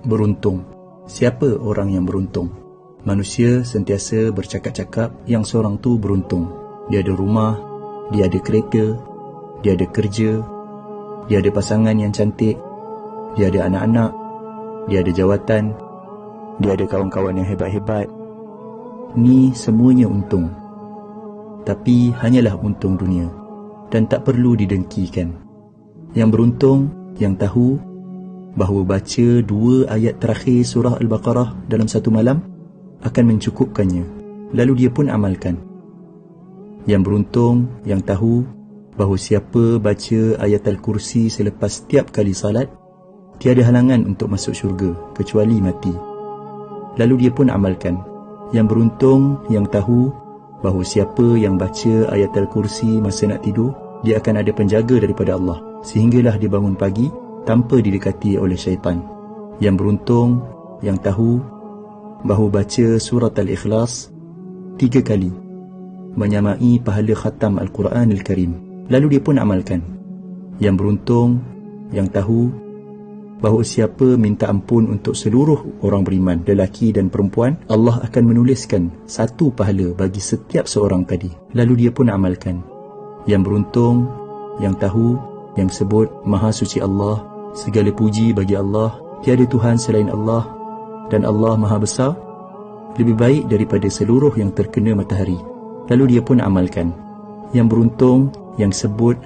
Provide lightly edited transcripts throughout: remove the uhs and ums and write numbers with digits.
Beruntung. Siapa orang yang beruntung? Manusia sentiasa bercakap-cakap yang seorang tu beruntung. Dia ada rumah, dia ada kereta, dia ada kerja, dia ada pasangan yang cantik, dia ada anak-anak, dia ada jawatan, dia ada kawan-kawan yang hebat-hebat. Ni semuanya untung. Tapi hanyalah untung dunia dan tak perlu didengkikan. Yang beruntung, yang tahu bahawa baca 2 ayat terakhir surah Al-Baqarah dalam satu malam akan mencukupkannya, lalu dia pun amalkan. Yang beruntung, yang tahu bahawa siapa baca ayat Al-Kursi selepas setiap kali salat, tiada halangan untuk masuk syurga kecuali mati, lalu dia pun amalkan. Yang beruntung, yang tahu bahawa siapa yang baca ayat Al-Kursi masa nak tidur, dia akan ada penjaga daripada Allah sehinggalah dia bangun pagi tanpa didekati oleh syaitan. Yang beruntung, yang tahu bahawa baca surat Al-Ikhlas 3 kali menyamai pahala khatam Al-Quran Al-Karim, lalu dia pun amalkan. Yang beruntung, yang tahu bahawa siapa minta ampun untuk seluruh orang beriman, lelaki dan perempuan, Allah akan menuliskan 1 pahala bagi setiap seorang tadi, lalu dia pun amalkan. Yang beruntung, yang tahu, yang sebut Maha Suci Allah, segala puji bagi Allah, tiada Tuhan selain Allah, dan Allah Maha Besar, lebih baik daripada seluruh yang terkena matahari, lalu dia pun amalkan. Yang beruntung, yang sebut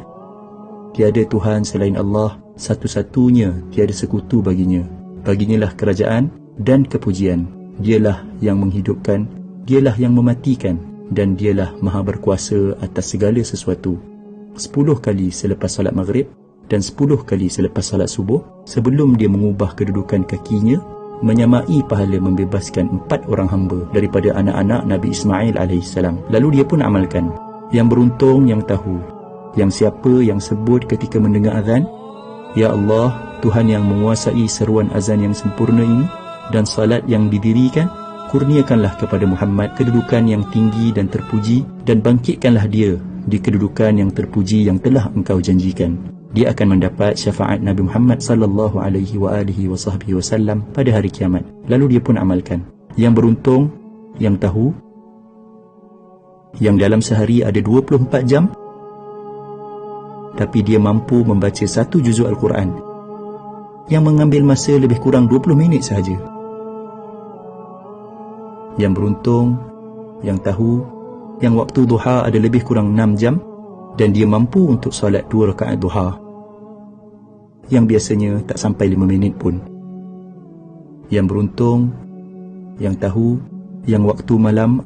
tiada Tuhan selain Allah, satu-satunya, tiada sekutu baginya. Baginya lah kerajaan dan kepujian. Dialah yang menghidupkan, dialah yang mematikan, dan dialah Maha berkuasa atas segala sesuatu. 10 kali selepas salat maghrib dan 10 kali selepas salat subuh, sebelum dia mengubah kedudukan kakinya, menyamai pahala membebaskan 4 orang hamba daripada anak-anak Nabi Ismail AS. Lalu dia pun amalkan. Yang beruntung, yang tahu, yang siapa yang sebut ketika mendengar azan, Ya Allah, Tuhan yang menguasai seruan azan yang sempurna ini dan salat yang didirikan, kurniakanlah kepada Muhammad kedudukan yang tinggi dan terpuji, dan bangkitkanlah dia di kedudukan yang terpuji yang telah engkau janjikan. Dia akan mendapat syafaat Nabi Muhammad sallallahu alaihi wasallam pada hari kiamat. Lalu dia pun amalkan. Yang beruntung, yang tahu, yang dalam sehari ada 24 jam, tapi dia mampu membaca 1 juzuk Al-Quran yang mengambil masa lebih kurang 20 minit sahaja. Yang beruntung, yang tahu, yang waktu duha ada lebih kurang 6 jam dan dia mampu untuk solat 2 rakaat duha yang biasanya tak sampai 5 minit pun. Yang beruntung, yang tahu, yang waktu malam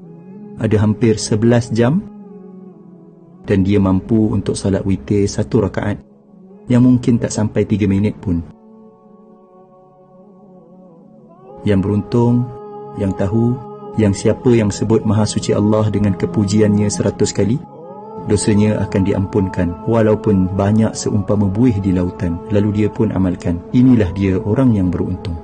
ada hampir 11 jam dan dia mampu untuk salat witir 1 rakaat yang mungkin tak sampai 3 minit pun. Yang beruntung, yang tahu, yang siapa yang sebut Maha Suci Allah dengan kepujiannya 100 kali, dosanya akan diampunkan walaupun banyak seumpama buih di lautan, lalu dia pun amalkan. Inilah dia orang yang beruntung.